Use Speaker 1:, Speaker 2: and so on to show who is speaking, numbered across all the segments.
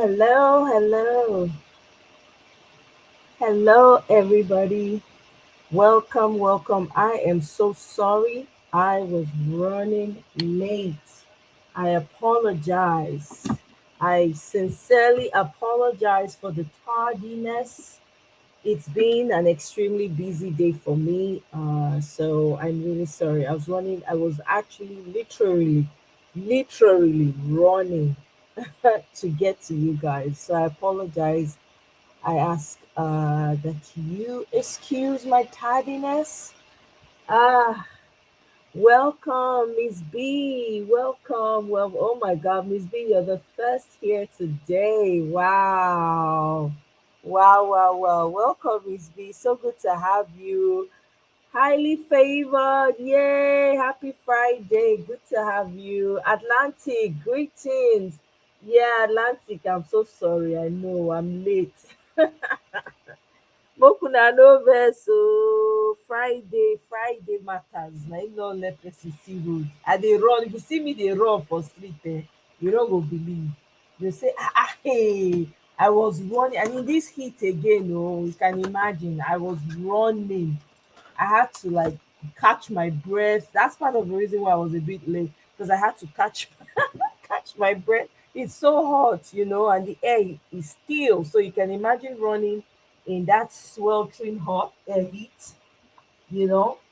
Speaker 1: Hello, hello, hello, everybody. Welcome, welcome. I am so sorry I was running late. I apologize. I sincerely apologize for the tardiness. It's been an extremely busy day for me. So I'm really sorry. I was actually literally running to get to you guys. So I apologize. I ask that you excuse my tardiness. Ah, welcome, Miss B. Welcome. Well, oh my God, Miss B, you're the first here today. Wow. Wow. Welcome, Miss B. So good to have you. Highly favored. Yay. Happy Friday. Good to have you. Atlantic, greetings. Yeah, Atlantic, I'm so sorry. I know I'm late. Make una no vex Friday matters na im no let person see road. I dey run, if you see me dey run for street you no go believe. You say hey, I was running and in this heat again you can imagine I was running. I had to like catch my breath. That's part of the reason why I was a bit late, because I had to catch catch my breath. It's so hot, and the air is still. So you can imagine running in that sweltering hot air heat,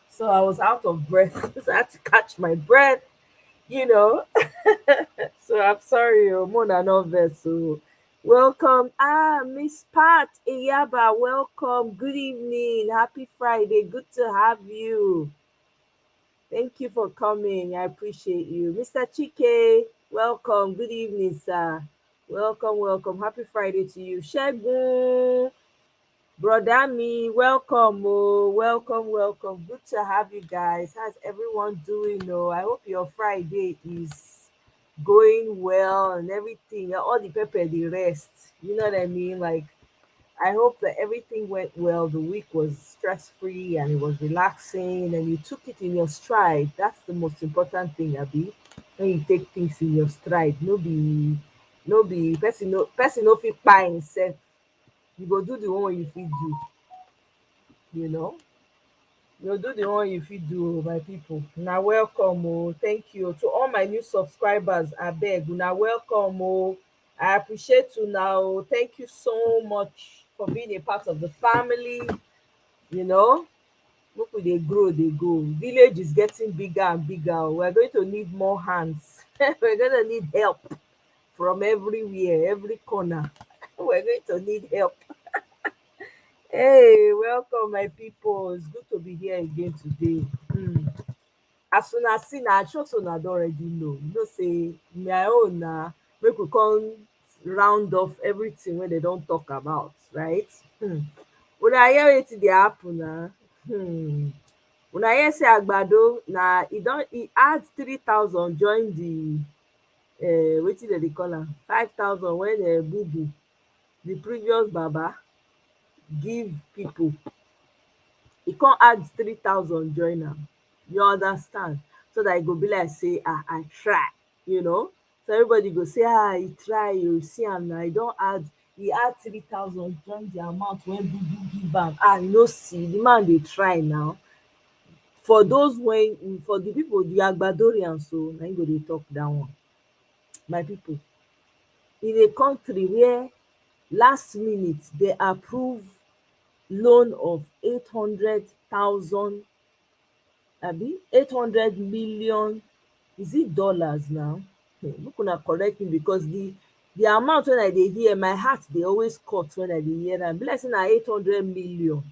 Speaker 1: So I was out of breath. So I had to catch my breath, you know. So I'm sorry, Mona Noves. So welcome. Miss Pat Iyaba, welcome. Good evening. Happy Friday. Good to have you. Thank you for coming. I appreciate you. Mr. Chike, welcome. Good evening, sir. Welcome. Happy Friday to you. Shegun, brother me, welcome. Oh, welcome. Good to have you guys. How's everyone doing? Oh, I hope your Friday is going well and everything. All the pepper, the rest. You know what I mean? Like, I hope that everything went well. The week was stress free and it was relaxing and you took it in your stride. That's the most important thing, Abby. When you take things in your stride, no be person no fit kpai himself. You go do the one you fit do, you know. You do the one you fit do, my people. Una welcome, oh. Thank you to all my new subscribers. Abeg, una welcome, oh. I appreciate you now. Thank you so much for being a part of the family. You know, look, we dey grow, they go. Village is getting bigger and bigger. We're going to need more hands. We're going to need help from everywhere, every corner. We're going to need help. Hey, welcome, my people. It's good to be here again today. As una see na, I sure say una don already know. You know say my own na make we come round off everything wey dem don talk about, right? Una hear wetin dey happen na. Una hear say Agbado na e add 3,000 join the wetin dem dey call am 5,000 wen Bubu, the previous Baba, give pipu. E come add 3,000 join am. You understand? So that e go be like say I try, so everybody go say e try, you see am na, e add 3,000 join the amount wey Bubu give am. You no see the man dey try now. For those for the people, the Agbadorians, so na im go dey talk that one. My people, in a country where last minute they approve loan of 800,000, 800 million, is it dollars now? Make una correct me, because the amount when I dey hear, my heart dey always cut when I dey hear am. Be like say na 800 million.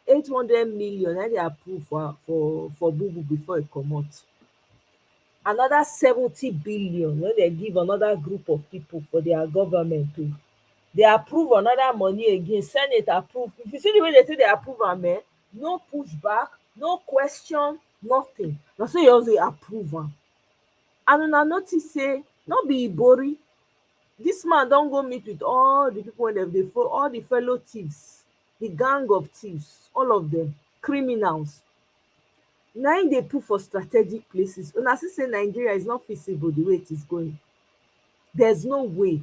Speaker 1: 800 million na dey approve for Bubu before e comot. Another 70 billion wey dem give another group of people for their government too. They approve another money again, Senate approve. If you see the way they take dey approve am, no push back, no question, nothing. Na so you just dey approve am. And una notice say no be Ibori, dis man don go meet with all the people wey dem dey follow, all the fellow thieves, the gang of thieves, all of them criminals. Na im dey put for strategic places. Una see say Nigeria is not feasible the way it is going. There's no way.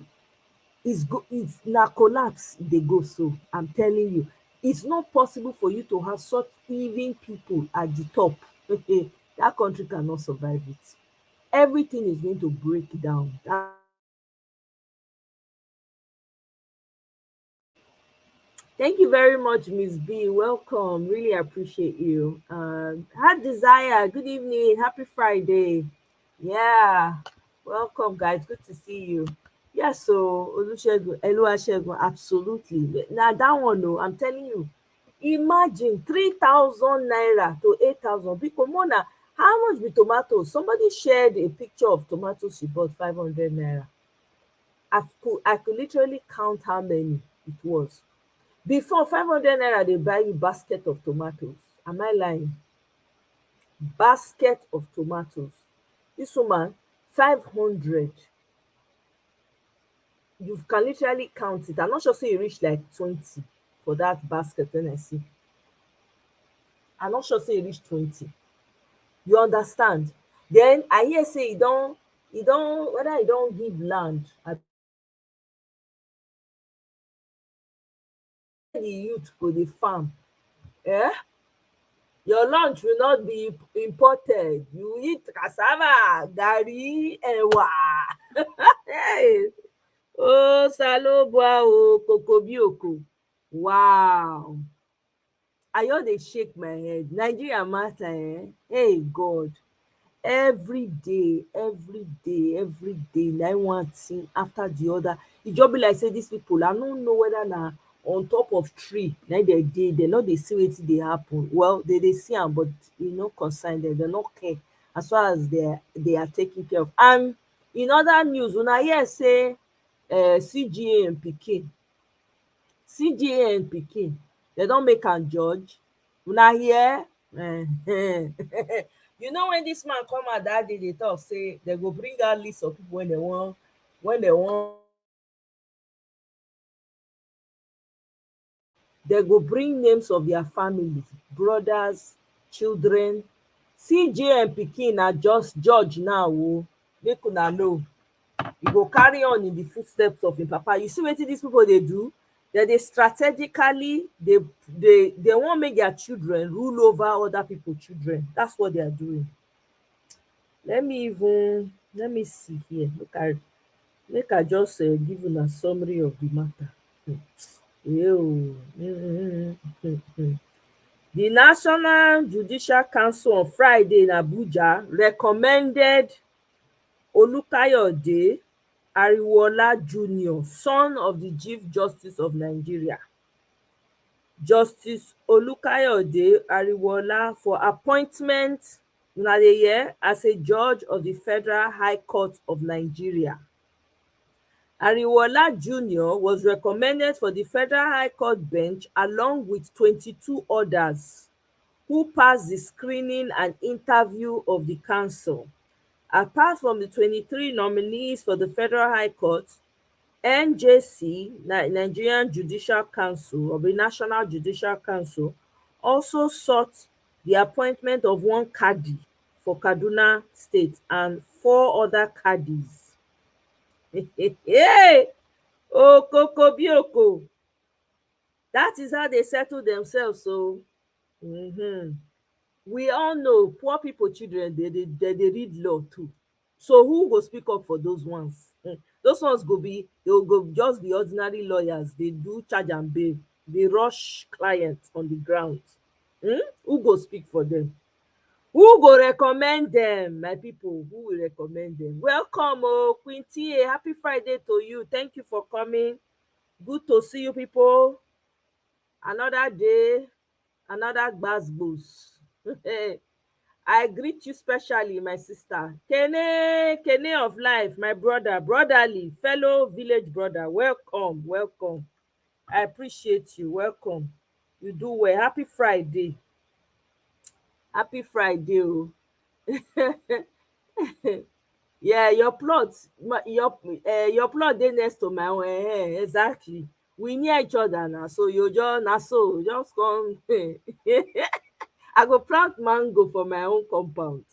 Speaker 1: it's na collapse e dey go. So I'm telling you, it's not possible for you to have such thieving people at the top. That country cannot survive it. Everything is going to break down. Thank you very much, Miss B. Welcome. Really appreciate you. Heart Desire, good evening. Happy Friday. Yeah. Welcome, guys. Good to see you. Yeah, so Olusegun, Oluwasegun, absolutely. Now that one, no, I'm telling you. Imagine 3,000 naira to 8,000. Because Mona, how much be tomatoes? Somebody shared a picture of tomatoes she bought 500 naira. I could literally count how many it was. Before 500 naira dey buy you basket of tomatoes. Am I lying? Basket of tomatoes. This woman 500, you can literally count it. I'm not sure say e reach like 20 for that basket wen I see. I'm not sure say e reach 20. You understand? Den I hear say e don whether e don give land abi the youth go dey farm. um Your lunch will not be imported. You eat cassava, garri, ẹ̀wà. Hey, oh salobua o, koko bí oko. Wow. I just dey shake my head. Nigeria matter Hey God. Every day na one thing after the other. E just be like say dis people, I no know whether na on top of tree na im dem dey, dem no dey see wetin dey happen. Well, dem dey see am but e no concern dem, dem no care as far as they are taken care of. And in other news, una hear say CGN pikin, dem don make am judge. Una hear? You know when dis man come out dat day dey talk say dem go bring out list of people wey dem wan dem go bring names of their family, brothers, children. CJN pikin na just judge now o, make una know. E go carry on in the footsteps of im papa. You see wetin dis people dey do? Dem dey strategically dey wan make their children rule over other people children. That's what they are doing. Let me see here, make I just give una summary of the matter. The National Judicial Council on Friday in Abuja recommended Olukayode Ariwoola Junior, son of the Chief Justice of Nigeria, Justice Olukayode Ariwoola, for appointment, una dey hear, as a judge of the Federal High Court of Nigeria. Ariwoola Junior was recommended for the Federal High Court bench along with 22 others who passed the screening and interview of the council. Apart from the 23 nominees for the Federal High Court, NJC, Nigerian Judicial Council, or the National Judicial Council, also sought the appointment of one Kadi for Kaduna State and 4 other Kadis. Hey! Okoko bioko. That is how they settle themselves. So we all know poor people children, they read law too. So who go speak up for those ones? Those ones they will go just be ordinary lawyers. They do charge and bail. They rush clients on the ground. Who go speak for them? Who go recommend them, my people? Who will recommend them? Welcome, Quinty. Happy Friday to you. Thank you for coming. Good to see you, people. Another day, another gbas. I greet you specially, my sister. Kene of life, my brother, brotherly, fellow village brother. Welcome. I appreciate you. Welcome. You do well. Happy Friday. Happy Friday. Oh. Yeah, your plot, your plot dey next to my own. Exactly. We near each other now, so you just come. I go plant mango for my own compound.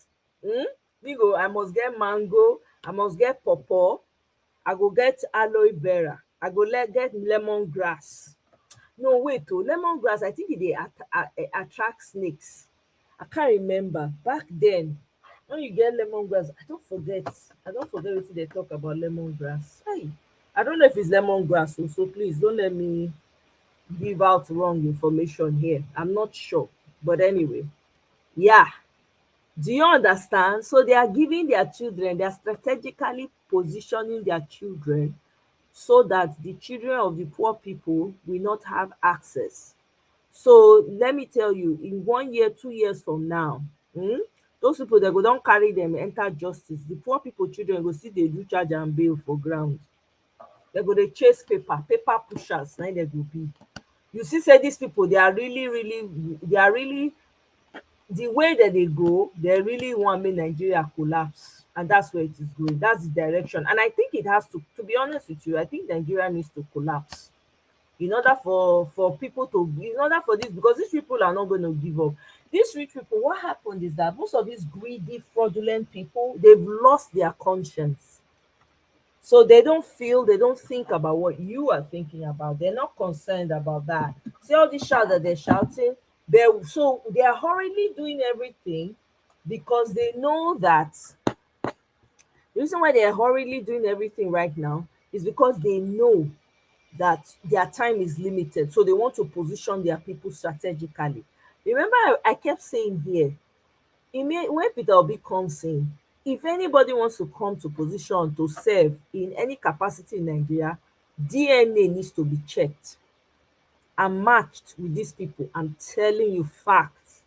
Speaker 1: I must get mango, I must get pawpaw, I go get aloe vera. I go get lemongrass. No, wait oh, lemongrass I think e dey attract snakes. I can't remember. Back then, when you get lemongrass, I don't forget wetin dey talk about lemongrass. Hey, I don't know if it's lemongrass o, so please don't let me give out wrong information here. I'm not sure. But anyway, yeah. Do you understand? So they are giving their children, they are strategically positioning their children so that the children of the poor people will not have access. So let me tell you, in 1 year, 2 years from now, those people they go don carry them enter justice. The poor people children go still dey do charge and bail for ground. They go dey chase paper pushers na im dem go be. You see say these people they are really the way that they go, they really want make Nigeria collapse. And that's where it is going. That's the direction. And I think it has to be honest with you, I think Nigeria needs to collapse in order for people to, in order for this, because these people are not going to give up. These rich people, what happened is that most of these greedy, fraudulent people, they've lost their conscience. So they don't feel, they don't think about what you are thinking about. They're not concerned about that. See all this shout that they're shouting? They are hurriedly doing everything because they know that the reason why they are hurriedly doing everything right now is because they know that their time is limited. So they want to position their people strategically. Remember, I kept saying here, when Peter Obi comes in, if anybody wants to come to position to serve in any capacity in Nigeria, DNA needs to be checked and matched with these people. I'm telling you facts.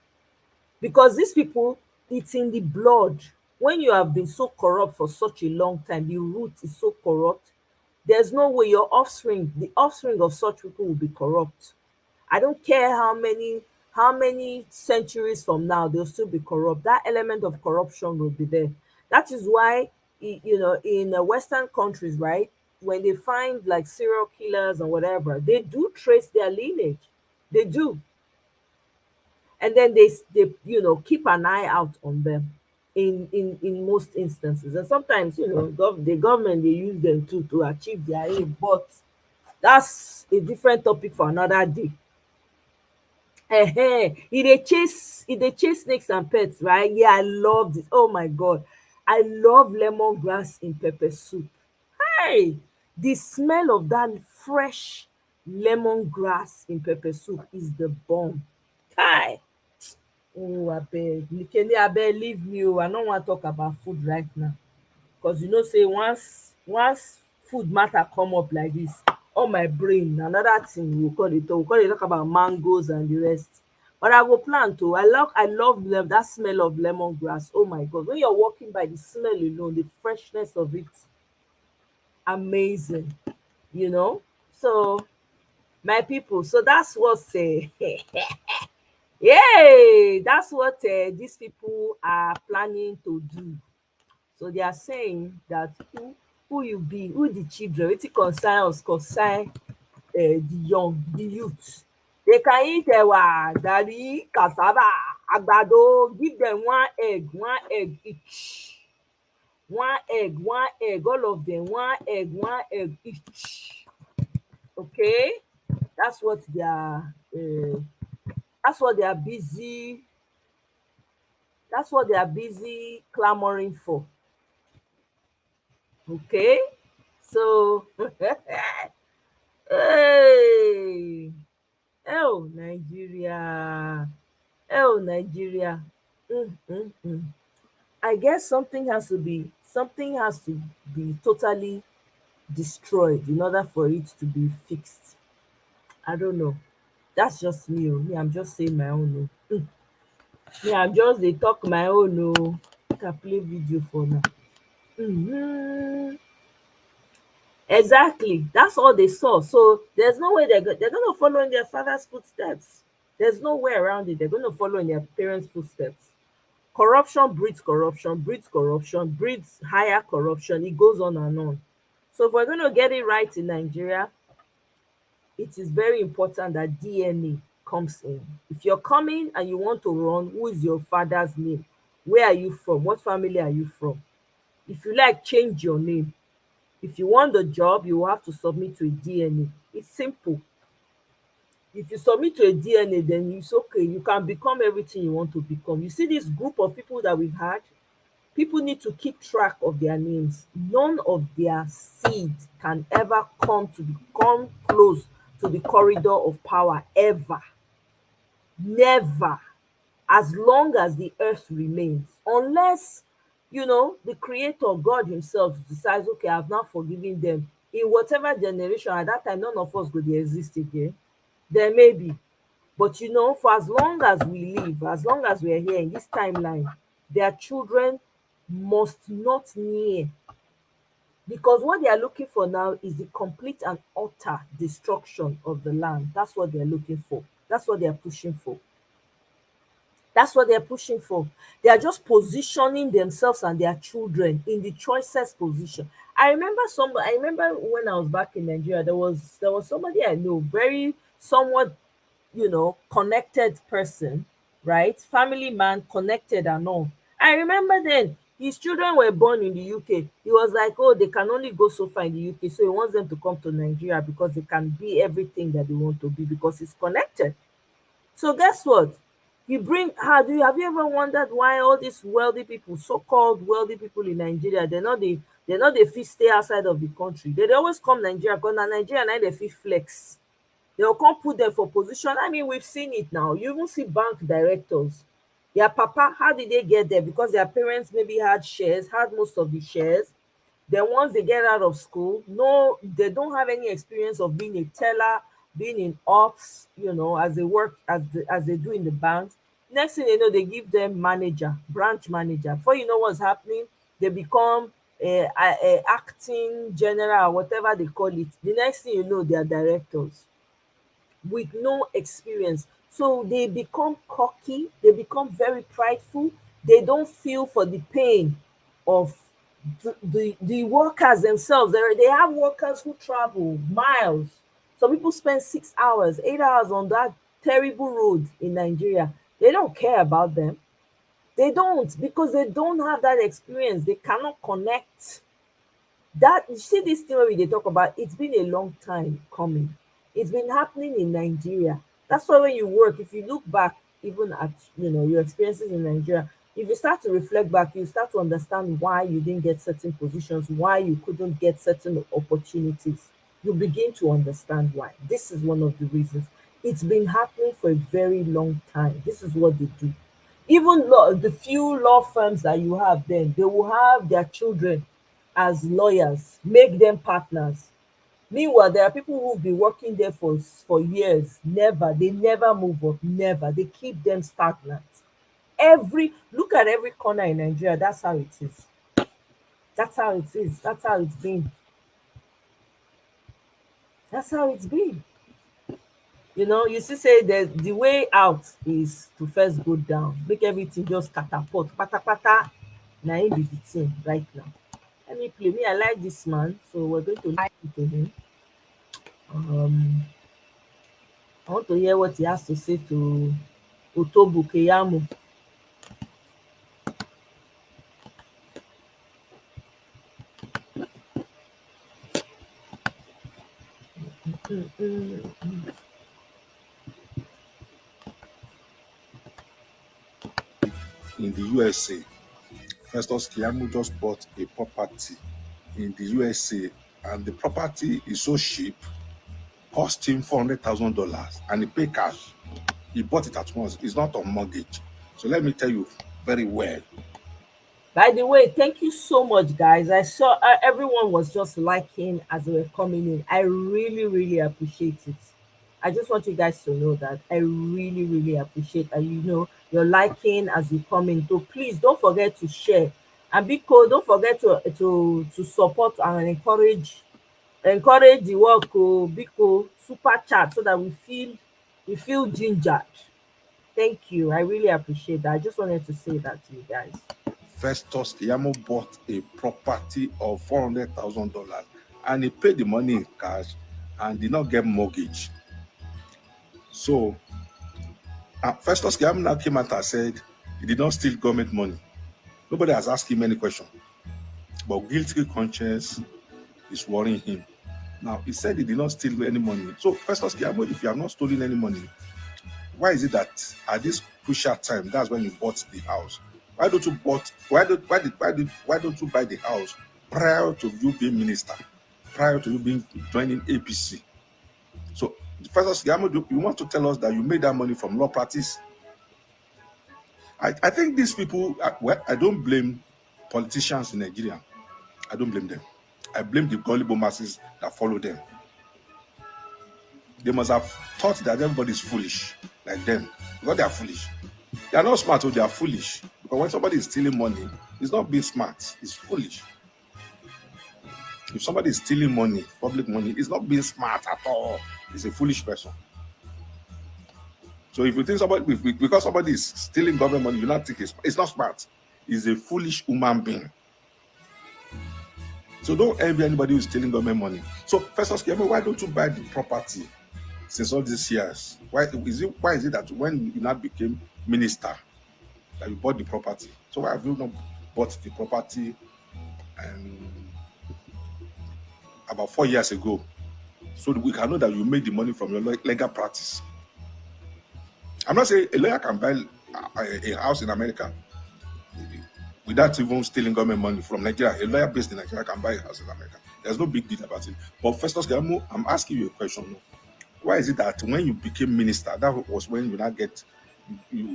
Speaker 1: Because these people, it's in the blood. When you have been so corrupt for such a long time, the root is so corrupt, there's no way your offspring, the offspring of such people will be corrupt. I don't care how many centuries from now they'll still be corrupt. That element of corruption will be there. That is why in Western countries, right, when they find like serial killers or whatever, they do trace their lineage. They do. And then they keep an eye out on them in most instances. And sometimes the government they use them too to achieve their aim, but that's a different topic for another day. E dey chase snakes and pets, right? Yeah, I love this. Oh my god, I love lemongrass in pepper soup. Hey, the smell of that fresh lemongrass in pepper soup is the bomb. Hi. Oh, abeg, Mikele, abeg leave me oh, I no wan talk about food right now. Because you know say once food matter come up like this, all my brain na another thing we go come dey talk about mangoes and the rest. But I go plan to. I love that smell of lemongrass. Oh my god, when you're walking by, the smell alone, the freshness of it, amazing. you know so my people, so that's what yay, that's what these people are planning to do. So they are saying that who you be, who the children, wetin concern us concern the young, the youth. They can eat garri, cassava, àgbàdo. Give them one egg each. One egg, all of them, one egg each. Okay, that's what they are. That's what they are busy. That's what they are busy clamoring for. Okay, so hey, oh Nigeria, oh Nigeria. Mm. I guess something has to be totally destroyed in order for it to be fixed. I don't know. That's just me. Oh. Me, I'm just saying my own. Oh. Me, I'm just dey talk my own. Oh. Make I play video for now. Mhm. Exactly. That's all they saw. So there's no way they're gonna follow in their father's footsteps. There's no way around it. They're gonna follow in their parents' footsteps. Corruption breeds corruption, breeds higher corruption. It goes on and on. So if we're gonna get it right in Nigeria, it is very important that DNA comes in. If you're coming and you want to run, who is your father's name? Where are you from? What family are you from? If you like, change your name. If you want the job, you will have to submit to a DNA. It's simple. If you submit to a DNA, then it's okay. You can become everything you want to become. You see this group of people that we've had, people need to keep track of their names. None of their seed can ever come close to the corridor of power ever. Never. As long as the earth remains. Unless, the creator, God himself, decides, okay, I've now forgiven them. In whatever generation, at that time, none of us go dey exist again. There may be. But for as long as we live, as long as we are here in this timeline, their children must not near, because what they are looking for now is the complete and utter destruction of the land. That's what they're looking for. That's what they're pushing for. That's what they're pushing for. They are just positioning themselves and their children in the choicest position. I remember when I was back in Nigeria, there was somebody I know, very somewhat, connected person, right? Family man, connected and all. I remember then his children were born in the UK. He was like, oh, they can only go so far in the UK. So he wants them to come to Nigeria because they can be everything that they want to be because he's connected. So guess what? You bring have you ever wondered why all these wealthy people, so-called wealthy people in Nigeria, they're not they fit stay outside of the country. They dey always come Nigeria because na Nigeria na they fit flex. They'll come put them for position. I mean, we've seen it now. You even see bank directors. Their papa, how did they get there? Because their parents maybe had shares, had most of the shares. Then once they get out of school, no, they don't have any experience of being a teller, being in ops, as they work as they do in the banks. Next thing you know, they give them manager, branch manager. Before you know what's happening, they become a acting general, whatever they call it. The next thing you know, they are directors with no experience. So they become cocky, they become very prideful, they don't feel for the pain of the workers themselves. They have workers who travel miles. Some people spend 6 hours, 8 hours on that terrible road in Nigeria. They don't care about them. They don't, because they don't have that experience. They cannot connect. That, you see, this thing wey we dey talk about, it's been a long time coming. It's been happening in Nigeria. That's why when you work, if you look back even at your experiences in Nigeria, if you start to reflect back, you start to understand why you didn't get certain positions, why you couldn't get certain opportunities. You begin to understand why. This is one of the reasons. It's been happening for a very long time. This is what they do. Even the few law firms that you have, then they will have their children as lawyers, make them partners. Meanwhile, there are people who've been working there for years. They never move up. Never. They keep them stagnant. Look at every corner in Nigeria. That's how it is. That's how it is. That's how it's been. That's how it's been. You see, say the way out is to first go down, make everything just catapult. Pata pata. Na him be the thing right now. Let me play. Me, I like this man, so we're going to listen to him. I want to hear what he has to say to Otobu Keyamo.
Speaker 2: In the USA. Festus Keyamo just bought a property in the USA, and the property is so cheap, cost him $400,000, and he paid cash. He bought it at once. It's not on mortgage. So let me tell you very well.
Speaker 1: By the way, thank you so much, guys. I saw everyone was just liking as they were coming in. I really, really appreciate it. I just want you guys to know that I really, really appreciate, and you're liking as you come in. So please don't forget to share. And Biko, don't forget to support and encourage the work. Oh, Biko, super chat so that we feel gingered. Thank you. I really appreciate that. I just wanted to say that to you guys.
Speaker 2: Festus Keyamo bought a property of $400,000, and he paid the money in cash and did not get mortgage. So Festus Keyamo now came out and said he did not steal government money. Nobody has asked him any question. But guilty conscience is worrying him. Now, he said he did not steal any money. So, Festus Keyamo, if you have not stolen any money, why is it that at this crucial time, that's when you bought the house? Why don't you bought? Why don't you buy the house prior to you being minister, prior to you being joining APC? So, Festus Keyamo, you want to tell us that you made that money from law practice? I think these people, well, I don't blame politicians in Nigeria. I don't blame them. I blame the gullible masses that follow them. They must have thought that everybody is foolish like them because they are foolish. They are not smart, or they are foolish. Because when somebody is stealing money, it's not being smart, it's foolish. If somebody is stealing money, public money, it's not being smart at all. It's a foolish person. So if you think somebody, because somebody is stealing government money, you not think it's not smart. It's a foolish human being. So don't envy anybody who's stealing government money. So Festus Keyamo, why don't you buy the property since all these years? Why is it that when you now became minister that you bought the property? So why have you not bought the property about 4 years ago? So that we can know that you made the money from your legal practice. I'm not saying a lawyer can buy a house in America without even stealing government money from Nigeria. A lawyer based in Nigeria can buy a house in America. There's no big deal about it. But Festus Keyamo, I'm asking you a question. Why is it that when you became minister, that was when you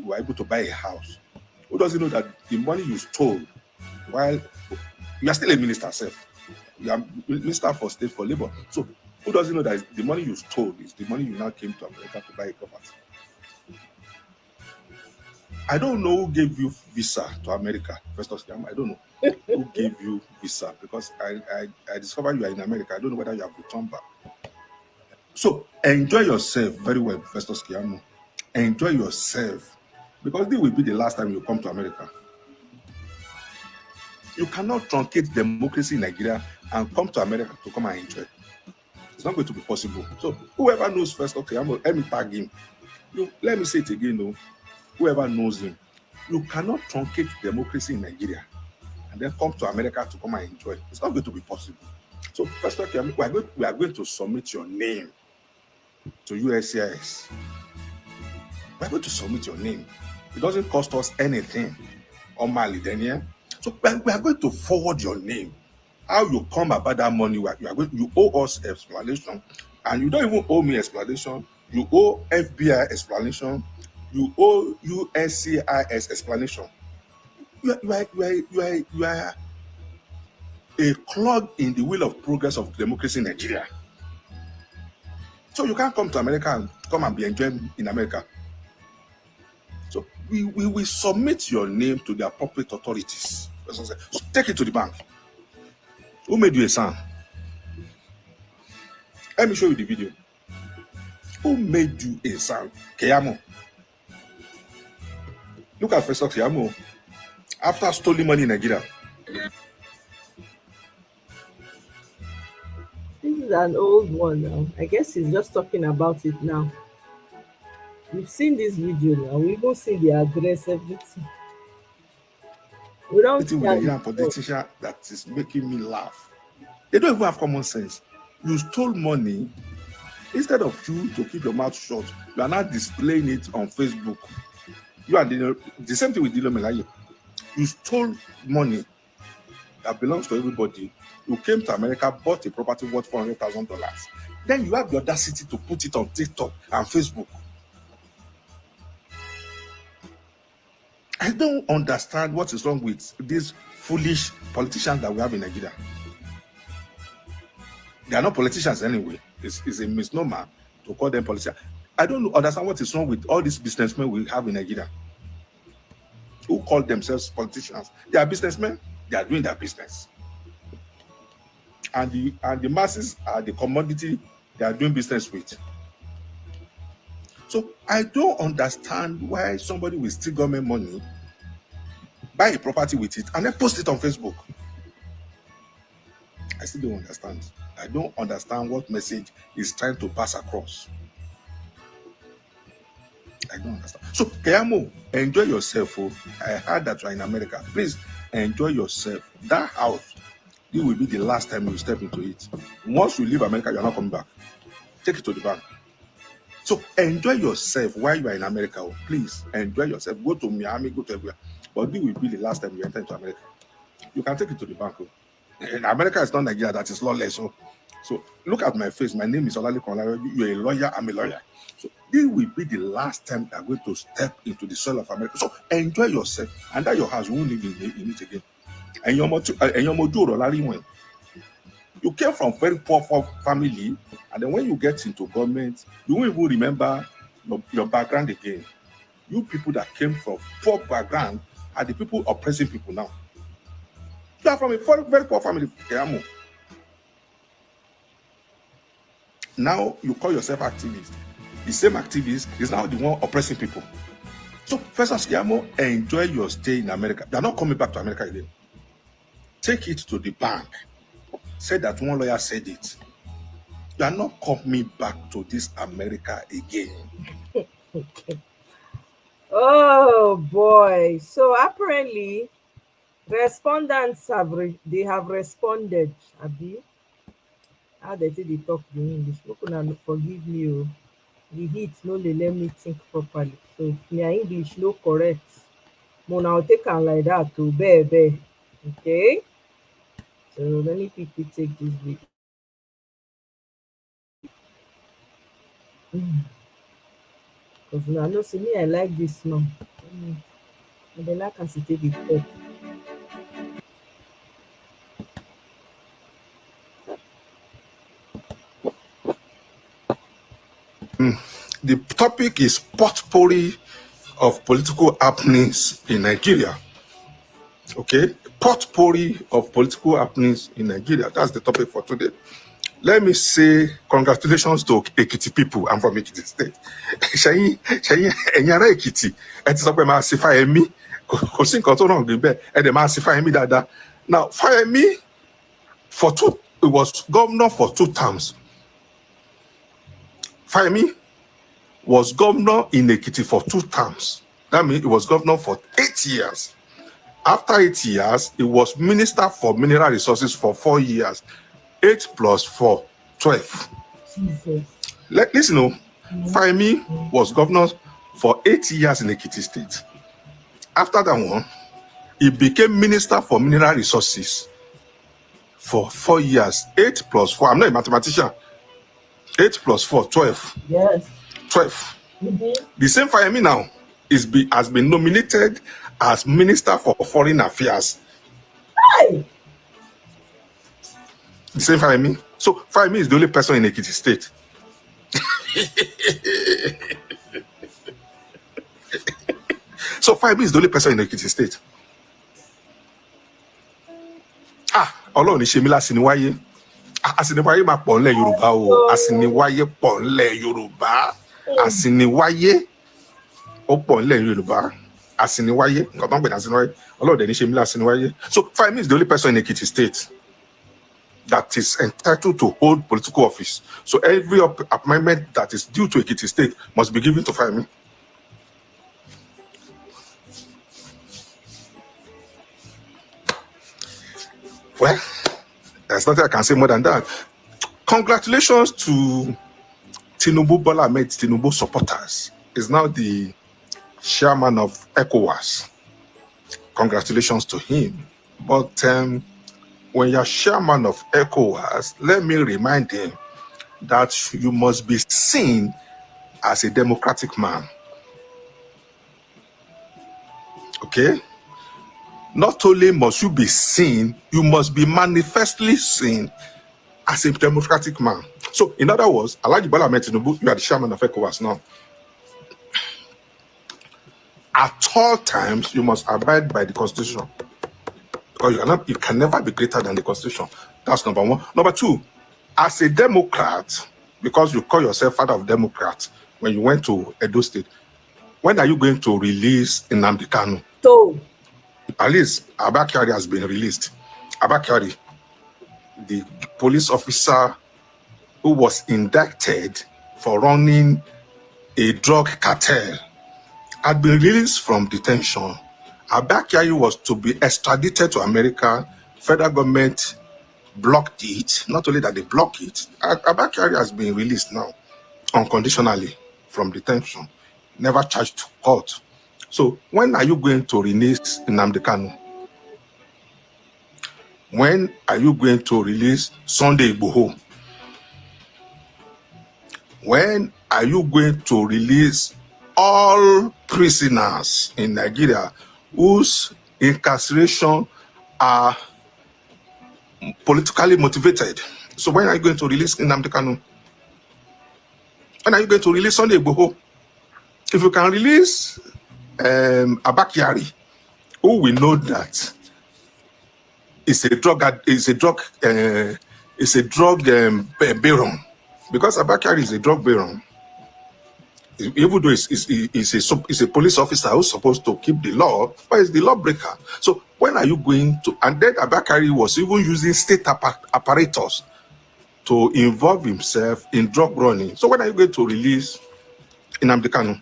Speaker 2: were able to buy a house? Who doesn't know that the money you stole while you are still a minister, self? You are minister for state for labor. So who doesn't know that the money you stole is the money you now came to America to buy a property? I don't know who gave you visa to America, Festus Keyamo. I don't know who gave you visa because I discovered you are in America. I don't know whether you have returned back. So enjoy yourself very well, Festus Keyamo. Enjoy yourself because this will be the last time you come to America. You cannot truncate democracy in Nigeria and come to America to come and enjoy. It's not going to be possible. So whoever knows Festus Keyamo, let me tag him. Let me say it again, though. Whoever knows him, you cannot truncate democracy in Nigeria and then come to America to come and enjoy. It's not going to be possible. So first of all, we are going to submit your name to USCIS. We are going to submit your name. It doesn't cost us anything. Then, so we are going to forward your name. How you come about that money, you owe us explanation, and you don't even owe me explanation. You owe FBI explanation. You owe USCIS explanation. You are a clog in the wheel of progress of democracy in Nigeria. So you can't come to America and come and be enjoying in America. So we will submit your name to the appropriate authorities. So take it to the bank. Who made you a son? Let me show you the video. Who made you a son? Keyamo. Look at Festus Keyamo after stealing money in Nigeria.
Speaker 1: This is an old one now. I guess he's just talking about it now. We've seen this video now. We even see the address, everything. We don't
Speaker 2: With Nigerian politician that is making me laugh. They don't even have common sense. You stole money. Instead of you to keep your mouth shut, you are not displaying it on Facebook. You are the same thing with Dilo Melaye. You stole money that belongs to everybody. You came to America, bought a property worth $400,000. Then you have the audacity to put it on TikTok and Facebook. I don't understand what is wrong with these foolish politicians that we have in Nigeria. They are not politicians anyway. It's a misnomer to call them politicians. I don't understand what is wrong with all these businessmen we have in Nigeria who call themselves politicians. They are businessmen. They are doing their business. And the masses are the commodity they are doing business with. So I don't understand why somebody will steal government money, buy a property with it, and then post it on Facebook. I still don't understand. I don't understand what message he's trying to pass across. I don't understand. So, Keyamo, enjoy yourself. Oh. I heard that you are in America. Please enjoy yourself. That house This will be the last time you step into it. Once you leave America, you're not coming back. Take it to the bank. So enjoy yourself while you are in America. Oh, please enjoy yourself. Go to Miami, go to everywhere. But this will be the last time you enter into America. You can take it to the bank. Oh. And America is not Nigeria that is lawless. So look at my face. My name is Olale Konla. You're a lawyer. I'm a lawyer. So this will be the last time you're going to step into the soil of America. So enjoy yourself. And that your house, you won't live in it again. And your mojo, you came from very poor family, and then when you get into government, you won't even remember your background again. You people that came from poor background are the people oppressing people now. You are from a very poor family. Now you call yourself activist. The same activist is now the one oppressing people. So, Professor Skiamo, enjoy your stay in America. They are not coming back to America again. Take it to the bank. Say that one lawyer said it. You are not coming back to this America again.
Speaker 1: Oh boy. So apparently respondents they have responded. Abi, how they say they talk the English? Make una forgive me. Oh. The heat no dey let me think properly. So if my English no correct, una will take am like that to bear. Okay. So let me quickly take this video. Because una know say me I like this man. I dey like as e take dey talk.
Speaker 2: The topic is potpourri of political happenings in Nigeria. Okay, potpourri of political happenings in Nigeria. That's the topic for today. Let me say congratulations to Ekiti people. I'm from Ekiti State. Ẹ̀yin ará Ekiti, ẹ ti sọ pé máa ṣe Fáyẹmí. Kò sí nǹkan tó náà gbé bẹ́ẹ̀. Ẹ dẹ̀ máa ṣe Fáyẹmí dáadáa. Now, Fáyẹmí, he was governor for 2 terms. Fáyẹmí was governor in Ekiti for 2 terms. That means he was governor for 8 years. After 8 years, he was minister for mineral resources for 4 years. 8 plus 4, 12.
Speaker 1: Jesus.
Speaker 2: Listen, Fáyẹmí was governor for 8 years in Ekiti State. After that one, he became minister for mineral resources for 4 years. 8 plus 4. I'm not a mathematician. 8 plus 4, 12.
Speaker 1: Yes.
Speaker 2: 12. The same Fáyẹmí now has been nominated as Minister for Foreign Affairs.
Speaker 1: Hey!
Speaker 2: The same Fáyẹmí. So Fáyẹmí is the only person in Ekiti State. So Fáyẹmí is the only person in Ekiti State. Ọlọ́run ní ṣe mí lásìníwáyé. Àsìníwáyé máa pọ̀ ńlẹ̀ Yorùbá o. Àsìníwáyé pọ̀ ńlẹ̀ Yorùbá. Àsìníwáyé ó pọ̀ ńlẹ̀ Yorùbá. Àsìníwáyé. Nǹkan tó ń pè ní àsìníwáyé. Ọlọ́run dẹ̀ ní ṣe mí lásìníwáyé. So Fáyẹmí is the only person in Ekiti State that is entitled to hold political office. So every appointment that is due to Ekiti State must be given to Fáyẹmí. Well, there's nothing I can say more than that. Congratulations to Tinubu Bola Ahmed Tinubu supporters. Is now the chairman of ECOWAS. Congratulations to him. But when you're chairman of ECOWAS, let me remind him that you must be seen as a democratic man. Okay? Not only must you be seen, you must be manifestly seen as a democratic man. So, in other words, Alhaji Bola Ahmed Tinubu, you are the chairman of ECOWAS now. At all times, you must abide by the Constitution. Because you can never be greater than the Constitution. That's number one. Number two, as a Democrat, because you call yourself father of Democrats, when you went to Edo State, when are you going to release Nnamdi Kanu?
Speaker 1: So,
Speaker 2: at least Abba Kyari has been released. Abba Kyari, the police officer who was indicted for running a drug cartel, had been released from detention. Abba Kyari was to be extradited to America. Federal government blocked it. Not only that they block it, Abakari has been released now unconditionally from detention, never charged to court. So when are you going to release Nnamdi Kanu? When are you going to release Sunday Igboho? When are you going to release all prisoners in Nigeria whose incarceration are politically motivated? So when are you going to release Nnamdi Kanu? When are you going to release Sunday Igboho? If you can release Abakiari, who we know that is a drug baron, because Abakiari is a drug baron. Even though he's a police officer who's supposed to keep the law, but he's the lawbreaker. So when are you going to? And then Abakari was even using state apparatus to involve himself in drug running. So when are you going to release Nnamdi Kanu?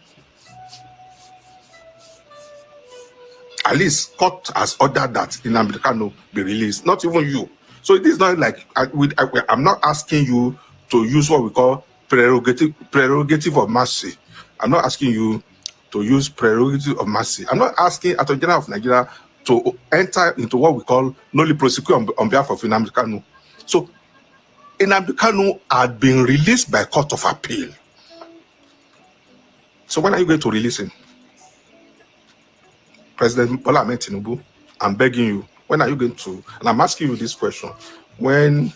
Speaker 2: At least court has ordered that Nnamdi Kanu be released, not even you. So it is not like I'm not asking you to use what we call prerogative of mercy. I'm not asking you to use prerogative of mercy. I'm not asking Attorney General of Nigeria to enter into what we call nolly prosecute on behalf of Nnamdi Kanu. So Nnamdi Kanu had been released by court of appeal. So when are you going to release him? President Bola Ahmed Tinubu, I'm begging you, when are you going to? And I'm asking you this question: when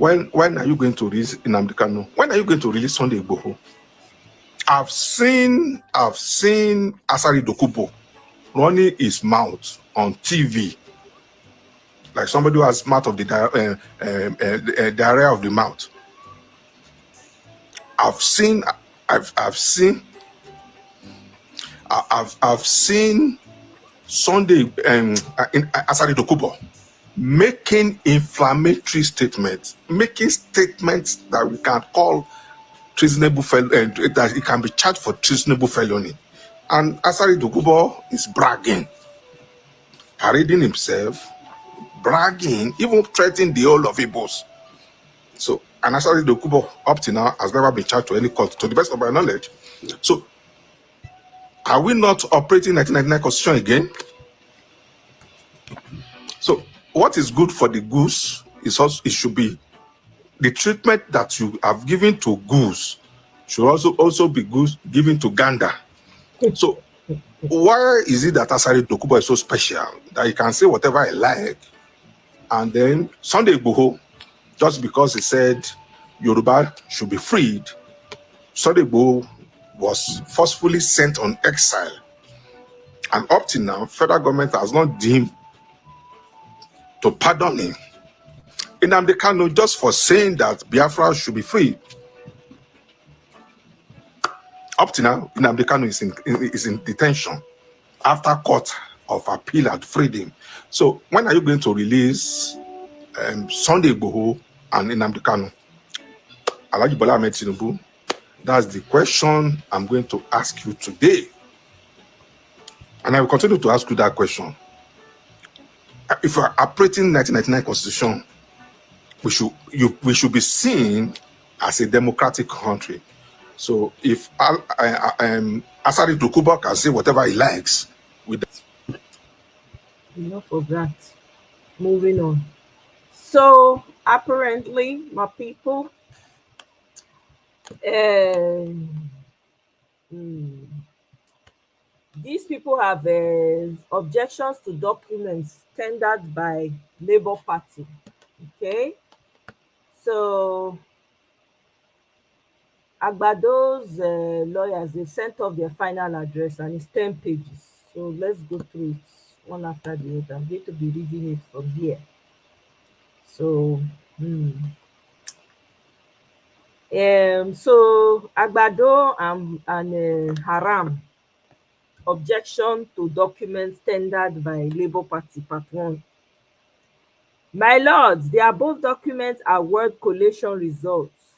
Speaker 2: are you going to release Nnamdi Kanu? When are you going to release Sunday Igboho? I've seen Asari Dokubo running his mouth on TV like somebody who has mouth of the diarrhea of the mouth. I've seen Sunday Asari Dokubo making inflammatory statements, making statements that we can call treasonable that it can be charged for treasonable felony. And Asari Dokubo is bragging, parading himself, bragging, even threatening the whole of Igbos. So, and Asari Dokubo up to now has never been charged to any court, to the best of my knowledge. So, are we not operating 1999 Constitution again? So, what is good for the goose is also, it should be the treatment that you have given to goose should also be given to gander. So, why is it that Asari Dokubo is so special that he can say whatever he like, and then Sunday Igboho, just because he said Yoruba should be freed, Sunday Igboho was forcefully sent on exile, and up till now, federal government has not deemed to pardon him. Nnamdi Kanu, just for saying that Biafra should be free. Up to now, Nnamdi Kanu is in detention after court of appeal had freed him. So when are you going to release Sunday Igboho and Nnamdi Kanu? Alhaji Bola Ahmed Tinubu, that's the question I'm going to ask you today. And I will continue to ask you that question. If you are operating 1999 Constitution, we should be seen as a democratic country. So if Asari Dokubo can say whatever he likes with that.
Speaker 1: Enough of that. Moving on. So apparently, my people, these people have objections to documents tendered by Labour Party. Okay, so Agbado's lawyers, they sent off their final address and it's 10 pages. So let's go through it one after the other. I'm going to be reading it from here. So, so Agbado and Haram, objection to documents tendered by Labour Party, part 1. My lords, the above documents are word collation results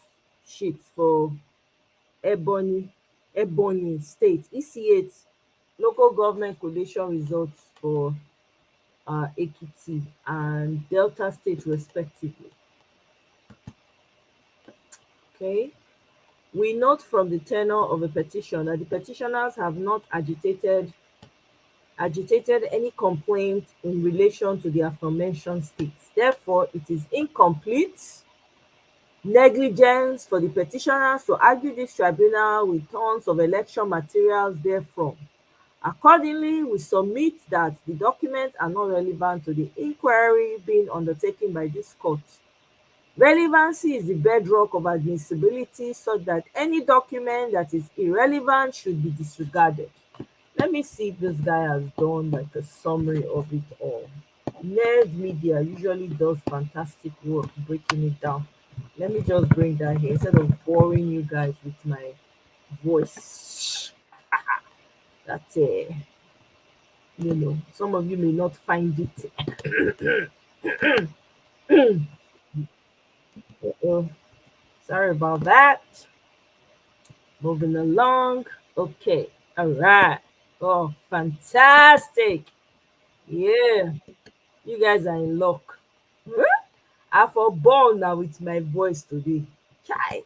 Speaker 1: sheets for Ebonyi State, EC8 local government collation results for Ekiti, and Delta State, respectively. Okay. We note from the tenor of a petition that the petitioners have not agitated any complaint in relation to the aforementioned states. Therefore, it is incomplete negligence for the petitioners to argue this tribunal with tons of election materials therefrom. Accordingly, we submit that the documents are not relevant to the inquiry being undertaken by this court. Relevancy is the bedrock of admissibility, such that any document that is irrelevant should be disregarded. Let me see if this guy has done like a summary of it all. Nerd Media usually does fantastic work breaking it down. Let me just bring that here instead of boring you guys with my voice. That's some of you may not find it. Uh-oh. Sorry about that. Moving along. Okay. All right. Oh, fantastic. Yeah. You guys are in luck. I for born now with my voice today. Chai.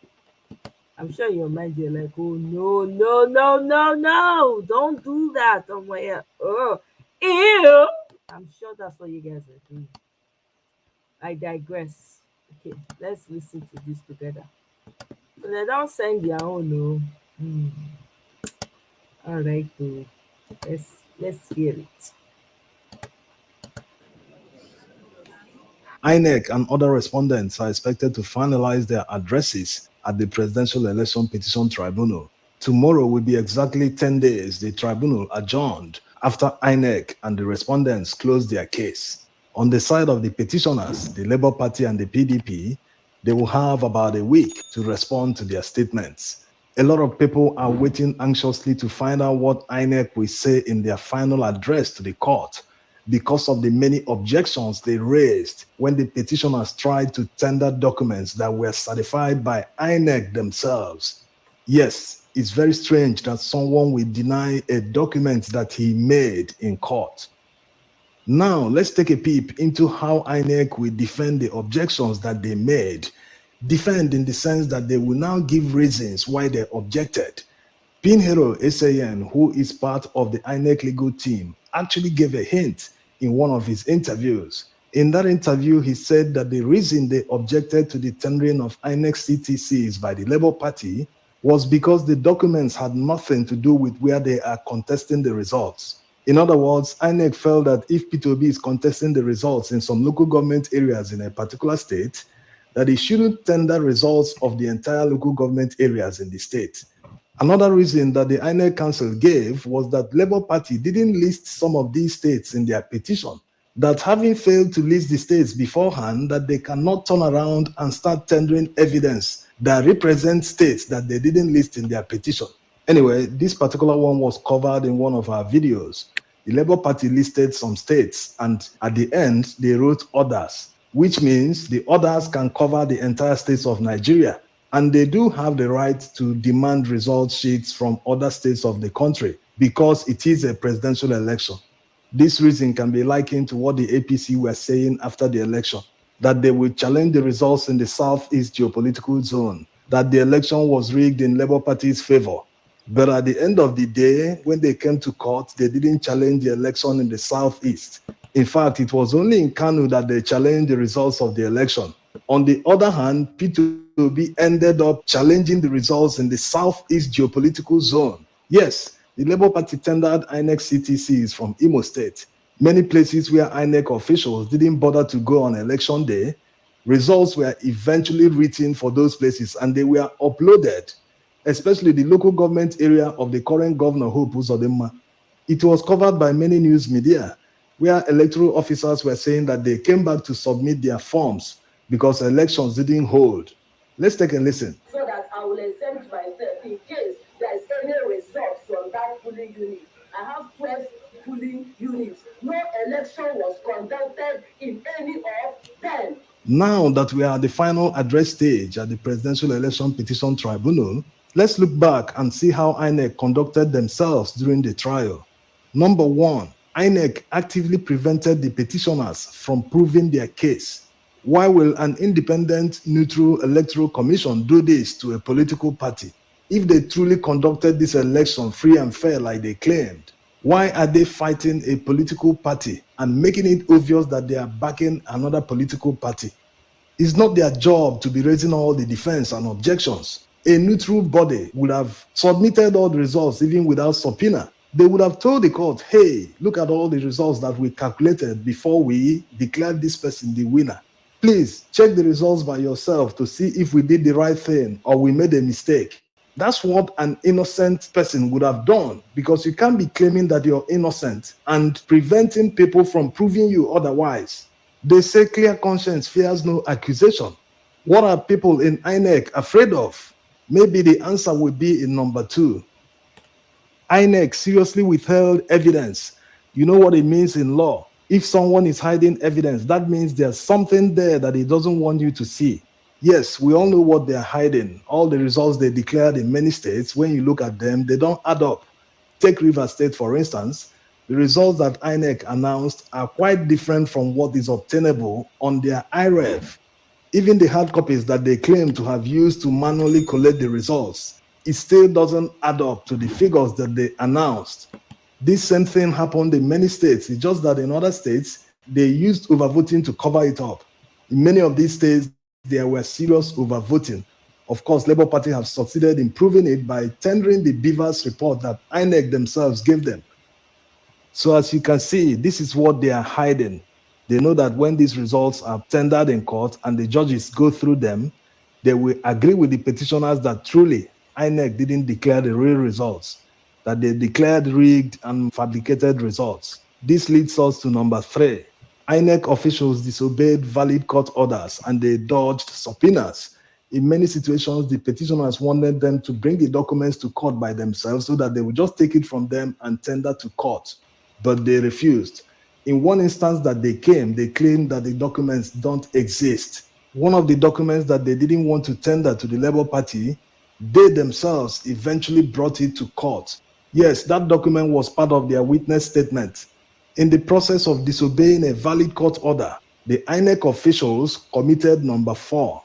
Speaker 1: I'm sure in your mind you're like, oh no, no, no, no, no. Don't do that. Oh my God. Oh. Ew. I'm sure that's what you guys are doing. I digress. Okay, let's listen to this together. So they don't send their own, no. All right, though. Let's hear it.
Speaker 3: INEC and other respondents are expected to finalize their addresses at the Presidential Election Petition Tribunal. Tomorrow will be exactly 10 days the tribunal adjourned after INEC and the respondents closed their case. On the side of the petitioners, the Labour Party and the PDP, they will have about a week to respond to their statements. A lot of people are waiting anxiously to find out what INEC will say in their final address to the court, because of the many objections they raised when the petitioners tried to tender documents that were certified by INEC themselves. Yes, it's very strange that someone will deny a document that he made in court. Now, let's take a peep into how INEC will defend the objections that they made. Defend in the sense that they will now give reasons why they objected. Pinheiro SAN, who is part of the INEC legal team, actually gave a hint in one of his interviews. In that interview, he said that the reason they objected to the tendering of INEC CTCs by the Labour Party was because the documents had nothing to do with where they are contesting the results. In other words, INEC felt that if P2B is contesting the results in some local government areas in a particular state, that it shouldn't tender results of the entire local government areas in the state. Another reason that the INEC Council gave was that Labour Party didn't list some of these states in their petition, that having failed to list the states beforehand, that they cannot turn around and start tendering evidence that represents states that they didn't list in their petition. Anyway, this particular one was covered in one of our videos. The Labour Party listed some states, and at the end, they wrote others, which means the others can cover the entire states of Nigeria. And they do have the right to demand result sheets from other states of the country because it is a presidential election. This reason can be likened to what the APC were saying after the election, that they will challenge the results in the Southeast geopolitical zone, that the election was rigged in Labour Party's favor. But at the end of the day, when they came to court, they didn't challenge the election in the Southeast. In fact, it was only in Kano that they challenged the results of the election. On the other hand, P2B ended up challenging the results in the Southeast geopolitical zone. Yes, the Labour Party tendered INEC CTCs from Imo State, many places where INEC officials didn't bother to go on election day. Results were eventually written for those places and they were uploaded, especially the local government area of the current governor, Hope Uzodinma. It was covered by many news media, where electoral officers were saying that they came back to submit their forms because elections didn't hold. Let's take a listen.
Speaker 4: So that I will exempt myself in case there is any result from that polling unit. I have 12 polling units. No election was conducted in any of them.
Speaker 3: Now that we are at the final address stage at the Presidential Election Petition Tribunal, let's look back and see how INEC conducted themselves during the trial. Number one, INEC actively prevented the petitioners from proving their case. Why will an independent, neutral electoral commission do this to a political party? If they truly conducted this election free and fair like they claimed, why are they fighting a political party and making it obvious that they are backing another political party? It's not their job to be raising all the defense and objections. A neutral body would have submitted all the results even without subpoena. They would have told the court, hey, look at all the results that we calculated before we declared this person the winner. Please check the results by yourself to see if we did the right thing or we made a mistake. That's what an innocent person would have done, because you can't be claiming that you're innocent and preventing people from proving you otherwise. They say clear conscience fears no accusation. What are people in INEC afraid of? Maybe the answer would be in number 2. INEC seriously withheld evidence. You know what it means in law. If someone is hiding evidence, that means there's something there that he doesn't want you to see. Yes, we all know what they're hiding. All the results they declared in many states, when you look at them, they don't add up. Take Rivers State, for instance. The results that INEC announced are quite different from what is obtainable on their IREV. Even the hard copies that they claim to have used to manually collect the results, it still doesn't add up to the figures that they announced. This same thing happened in many states. It's just that in other states, they used overvoting to cover it up. In many of these states, there were serious overvoting. Of course, Labour Party have succeeded in proving it by tendering the Beavers report that INEC themselves gave them. So as you can see, this is what they are hiding. They know that when these results are tendered in court and the judges go through them, they will agree with the petitioners that truly INEC didn't declare the real results, that they declared rigged and fabricated results. This leads us to number 3. INEC officials disobeyed valid court orders and they dodged subpoenas. In many situations, the petitioners wanted them to bring the documents to court by themselves so that they would just take it from them and tender to court, but they refused. In one instance that they came, they claimed that the documents don't exist. One of the documents that they didn't want to tender to the Labour Party, they themselves eventually brought it to court. Yes, that document was part of their witness statement. In the process of disobeying a valid court order, the INEC officials committed number 4,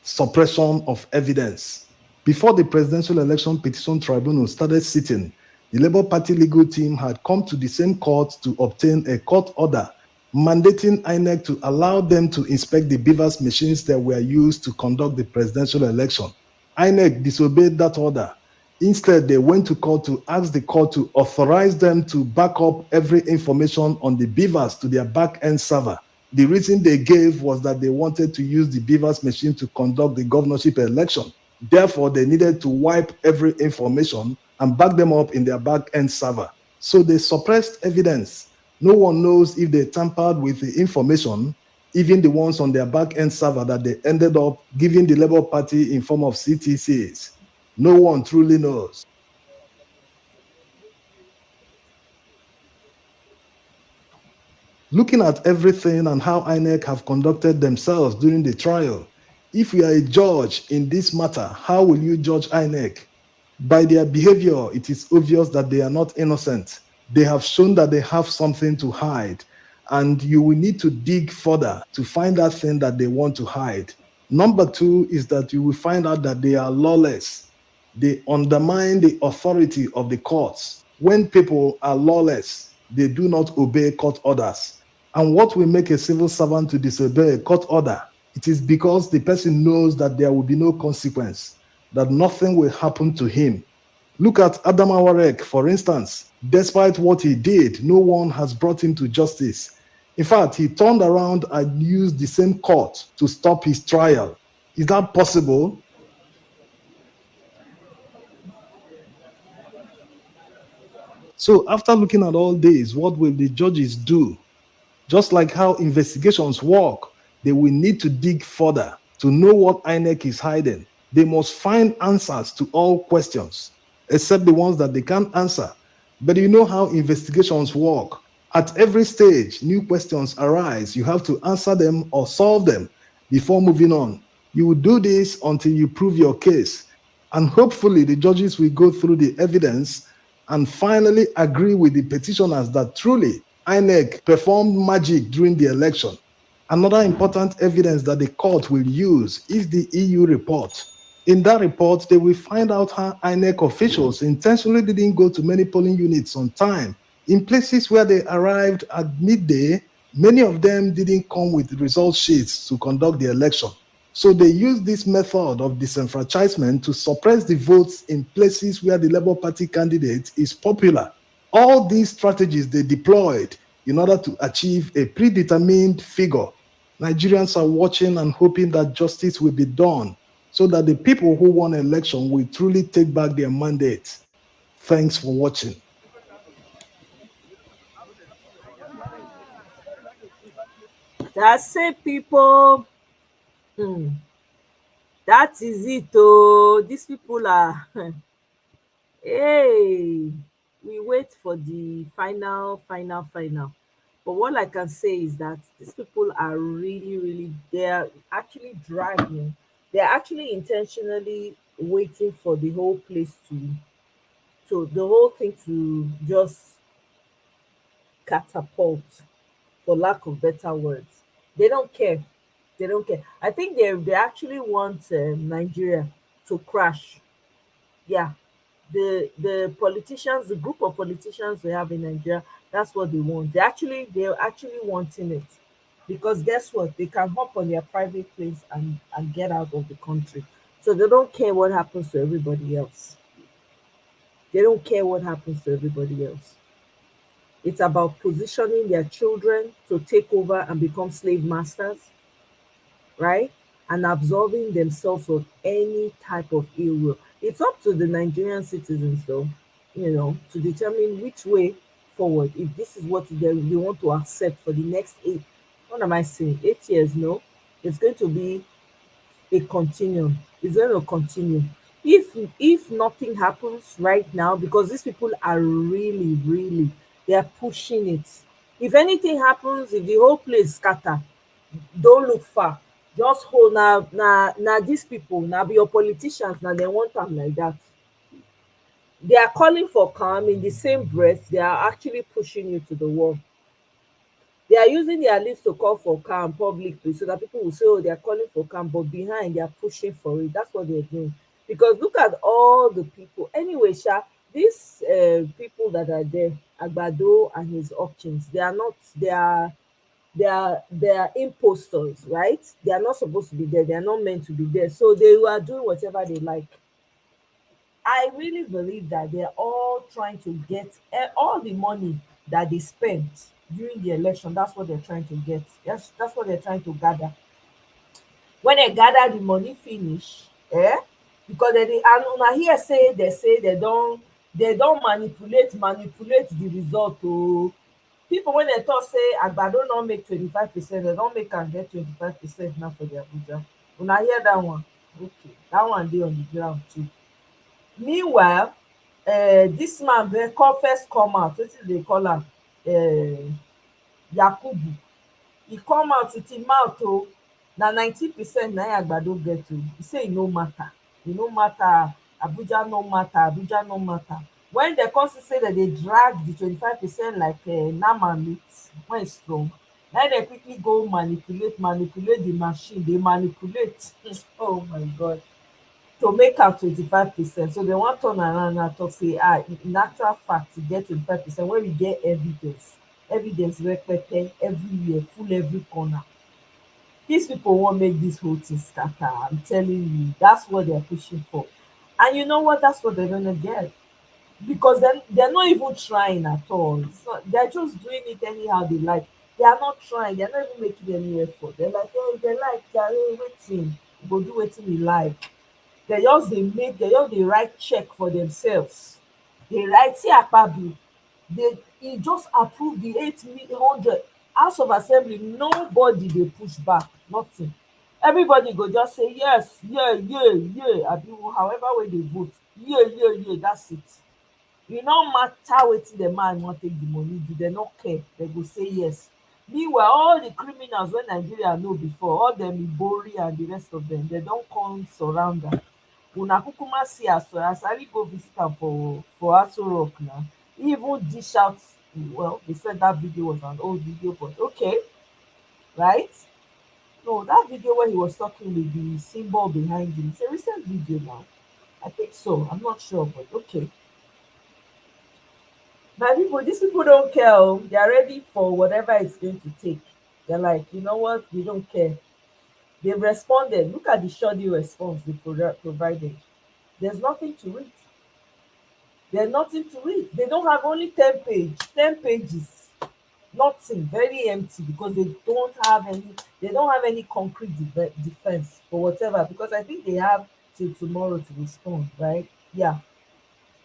Speaker 3: suppression of evidence. Before the Presidential Election Petition Tribunal started sitting, the Labour Party legal team had come to the same court to obtain a court order mandating INEC to allow them to inspect the Beavers machines that were used to conduct the presidential election. INEC disobeyed that order. Instead, they went to court to ask the court to authorize them to back up every information on the Beavers to their back-end server. The reason they gave was that they wanted to use the Beavers machine to conduct the governorship election. Therefore, they needed to wipe every information and back them up in their back-end server. So they suppressed evidence. No one knows if they tampered with the information, even the ones on their back-end server that they ended up giving the Labour Party in form of CTCs. No one truly knows. Looking at everything and how INEC have conducted themselves during the trial, if you are a judge in this matter, how will you judge INEC? By their behavior, it is obvious that they are not innocent. They have shown that they have something to hide, and you will need to dig further to find that thing that they want to hide. Number 2 is that you will find out that they are lawless. They undermine the authority of the courts. When people are lawless, they do not obey court orders. And what will make a civil servant to disobey a court order? It is because the person knows that there will be no consequence, that nothing will happen to him. Look at Adam Awarek, for instance. Despite what he did, no one has brought him to justice. In fact, he turned around and used the same court to stop his trial. Is that possible? So after looking at all this, what will the judges do? Just like how investigations work, they will need to dig further to know what INEC is hiding. They must find answers to all questions, except the ones that they can't answer. But you know how investigations work. At every stage, new questions arise. You have to answer them or solve them before moving on. You will do this until you prove your case. And hopefully the judges will go through the evidence and finally agree with the petitioners that truly INEC performed magic during the election. Another important evidence that the court will use is the EU report. In that report, they will find out how INEC officials intentionally didn't go to many polling units on time. In places where they arrived at midday, many of them didn't come with result sheets to conduct the election. So they used this method of disenfranchisement to suppress the votes in places where the Labour Party candidate is popular. All these strategies they deployed in order to achieve a predetermined figure. Nigerians are watching and hoping that justice will be done so that the people who won election will truly take back their mandate. Thanks for watching.
Speaker 1: That's say people. Hmm, that is it. Oh, these people are. Hey, we wait for the final. But what I can say is that these people are really, they're actually dragging. They're actually intentionally waiting for the whole place to the whole thing to just catapult, for lack of better words. They don't care. They don't care. I think they actually want Nigeria to crash. Yeah, the politicians, the group of politicians we have in Nigeria, that's what they want. They're actually wanting it, because guess what? They can hop on their private planes and get out of the country. So they don't care what happens to everybody else. They don't care what happens to everybody else. It's about positioning their children to take over and become slave masters, right? And absolving themselves of any type of ill will. It's up to the Nigerian citizens, though, to determine which way forward. If this is what they want to accept for the next eight, what am I saying? 8 years? No, it's going to be a continuum. It's going to continue. If nothing happens right now, because these people are really, they are pushing it. If anything happens, if the whole place scatter, don't look far, just hold. Na dis pipo, na be your politicians, na dem want am like dat. They are calling for calm, in the same breath they are actually pushing you to the wall. They are using their lips to call for calm publicly so that people will say, oh, they are calling for calm, but behind they are pushing for it. That's what they're doing. Because look at all the people. Anyway, these people that are there, Agbado and his options, they are not, they are imposters, right? They are not supposed to be there. They are not meant to be there. So they are doing whatever they like. I really believe that they're all trying to get all the money that they spent during the election. That's what they're trying to get. That's what they're trying to gather. When they gather the money finish, because they dey, and una hear say they don manipulate the result. Oh, people when dem talk say Agbado no make 25%, dem don make am get 25% now for the Abuja. Una hear that one? Okay, that one dey on the ground too. Meanwhile, dis man first come out, wetin dey call am, Yakubu. E come out with im mouth o, na 19% na im Agbado get o. E say e no matter, e no matter, Abuja no matter, Abuja no matter. Wen dem come see say dem dey drag the 25% like nama meat wey strong, na im dem quickly go manipulate the machine, dey manipulate. Oh my God, to make am 25%. So dem wan turn around now talk say in actual fact e get 25%, when we get evidence repete everywhere, full every corner. Dis pipo wan make dis whole thing scatter. I'm telling you, that's what they're pushing for. And you know what? That's what they're gonna get, because they're not even trying at all. They're just doing it anyhow they like. They are not trying. They're not even making any effort. They're like, oh, they like, they're waiting. Go do wetin we like. They just dey write check for themselves. They write, see Akpabio, he just approve the 800 House of Assembly. Nobody dey push back, nothing. Everybody go just say yes, yeah, abi however way they vote, yeah, that's it. E no matter wetin the man wan take the money do, dem no care, dem go say yes. Meanwhile, all the criminals wey Nigeria know before, all dem Ibori and the rest of them, dem don come surround am. Una kukuma see as Asari go visit am for Aso Rock now. He even dish out Well, they said that video was an old video, but okay, right? No, that video where he was talking with the symbol behind him, it's a recent video now. I think so. I'm not sure, but okay. My people, these people don't care. Oh. They are ready for whatever it's going to take. They're like, you know what? We don't care. They responded. Look at the shoddy response they provided. There's nothing to it. There's nothing to it. They don't have only 10 pages. Nothing, very empty because they don't have any concrete defense for whatever. Because I think they have till tomorrow to respond, right? Yeah.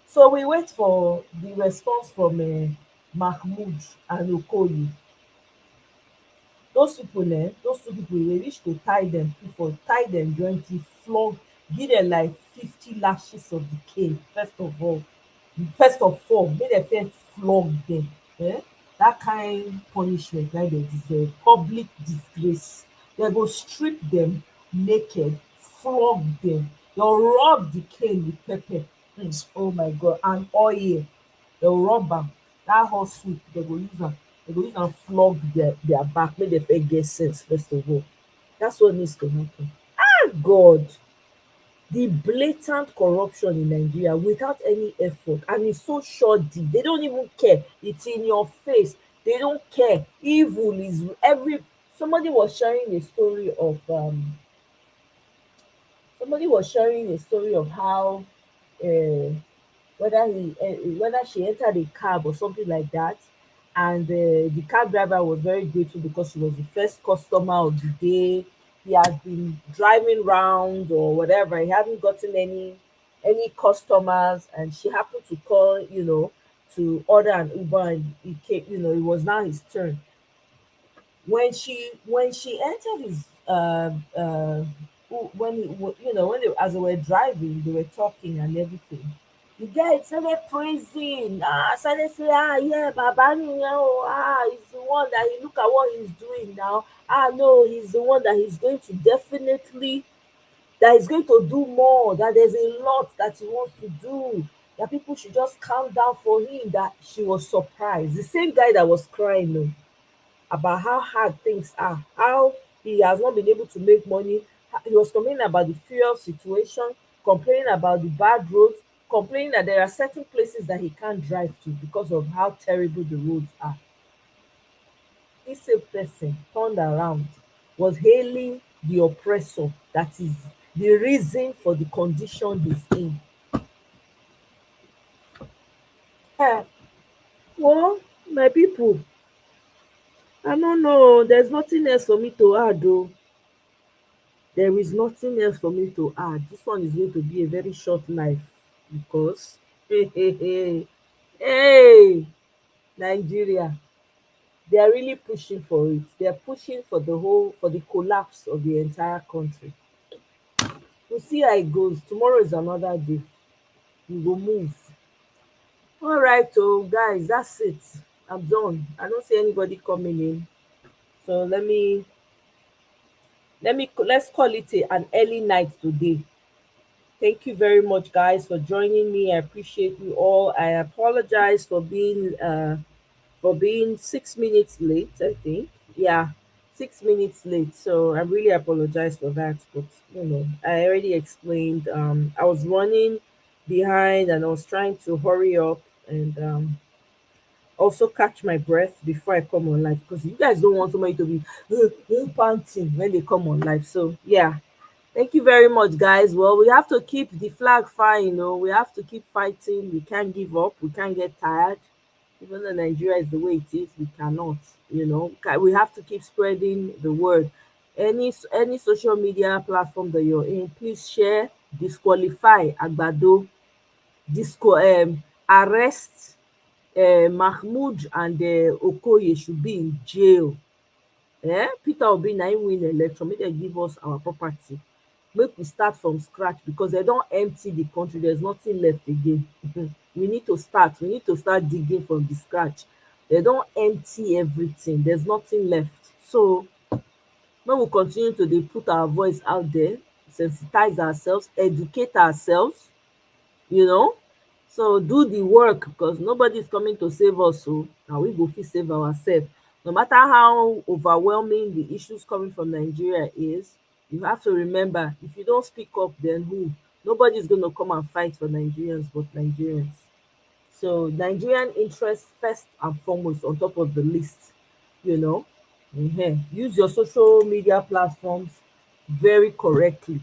Speaker 1: So we wait for the response from Mahmood and Okoye. Those people those two people they reach to tie them before tie them jointly flog give them like 50 lashes of the cane first of all make dem first flog them. Dat kind punishment na dem deserve. Public disgrace. Dem go strip them naked, flog them, dem rub the cane with pepper. Oh my god, and oil. Dem rub am. Dat hot soup dem go use am flog their back make dem first get sense first of all. That's what needs to happen. God, the blatant corruption in Nigeria without any effort, and it's so shoddy. They don't even care. It's in your face. They don't care. Evil is every. Somebody was sharing a story of how uh, whether she entered a cab or something like that, and the cab driver was very grateful because she was the first customer of the day. He had been driving round or whatever, he hadn't gotten any customers, and she happened to call, to order an Uber, and it came, it was now his turn. When she entered his when he, when they, as they were driving, they were talking and everything. The guy started praising, started saying, yeah, Baba Nìyẹn o, he's the one that he look at what he's doing now. No, he's the one that he's going to definitely that he's going to do more, that there's a lot that he wants to do, that people should just calm down for him. That she was surprised. The same guy that was crying, about how hard things are, how he has not been able to make money. He was complaining about the fuel situation, complaining about the bad roads, complaining that there are certain places that he can't drive to because of how terrible the roads are. This same person turned around, was hailing the oppressor that is the reason for the condition he's in. Eh, well, my people, I don't know. There's nothing else for me to add, though. There is nothing else for me to add. This one is going to be a very short life because, hey, Nigeria, they are really pushing for it. They are pushing for the collapse of the entire country. We'll see how it goes. Tomorrow is another day. We will move. All right, oh guys, that's it. I'm done. I don't see anybody coming in. So let's call it an early night today. Thank you very much, guys, for joining me. I appreciate you all. I apologize for being 6 minutes late. I think, yeah, 6 minutes late. So I really apologize for that. But I already explained. I was running behind, and I was trying to hurry up and also catch my breath before I come on live, because you guys don't want somebody to be panting when they come on live. So yeah, thank you very much, guys. Well, we have to keep the flag flying, we have to keep fighting. We can't give up. We can't get tired. Even though Nigeria is the way it is, we cannot, we have to keep spreading the word. Any social media platform that you're in, please share, disqualify Agbado, arrest Mahmood and Okoye should be in jail. Peter Obi na im win election, make dem give us our property, make we start from scratch, because dem don empty the country. There's nothing left again. We need to start digging from the scratch. Dem don empty everything. There's nothing left. So make we continue to dey put our voice out there, sensitize ourselves, educate ourselves, you know So do the work because nobody is coming to save us. So now we go fit save ourselves. No matter how overwhelming the issues coming from Nigeria is, you have to remember if you don't speak up, then who? Nobody's gonna come and fight for Nigerians but Nigerians. So Nigerian interest first and foremost on top of the list, you know. Use your social media platforms very correctly.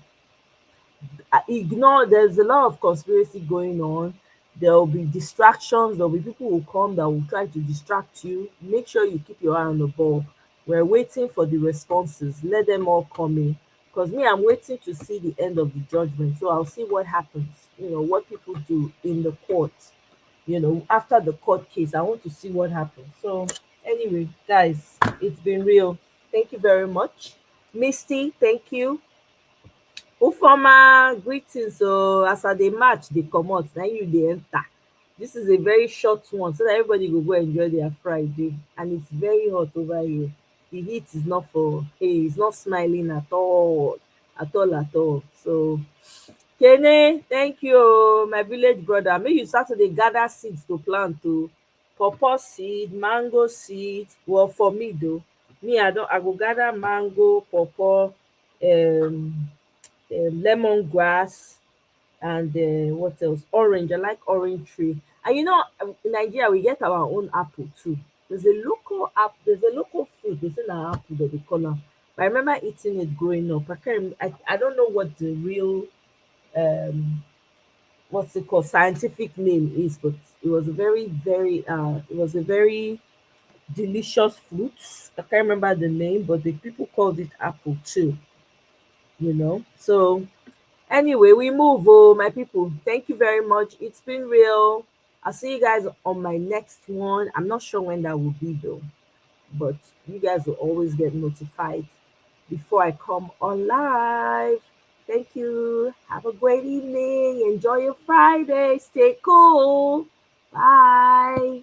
Speaker 1: Ignore, there's a lot of conspiracy going on. There will be distractions, there will be people who come that will try to distract you. Make sure you keep your eye on the ball. We're waiting for the responses, let them all come in, because me, I'm waiting to see the end of the judgment, so I'll see what happens, what people do in the court, after the court case. I want to see what happens. So anyway, guys, it's been real. Thank you very much. Misty, thank you. Ufoma, greetings. So as I dey match dey comot, na you dey enter. This is a very short one so that everybody go go enjoy their Friday. And it's very hot over here. The heat is not for, hey, it's not smiling at all. At all, at all. So Kene, thank you oh, my village brother. Make you start to dey gather seeds to plant o. Pawpaw seed, mango seed. Well, for me though, me I go gather mango, pawpaw, um lemongrass, and what else? Orange. I like orange tree. And in Nigeria we get our own apple too. There's a local fruit. They say na apple that they call am. But I remember eating it growing up. I can't I don't know what the real um what's it called scientific name is, but it was a very delicious fruit. I can't remember the name, but the people called it apple too. So anyway, we move, oh, my people. Thank you very much. It's been real. I'll see you guys on my next one. I'm not sure when that will be, though, but you guys will always get notified before I come on live. Thank you. Have a great evening. Enjoy your Friday. Stay cool. Bye.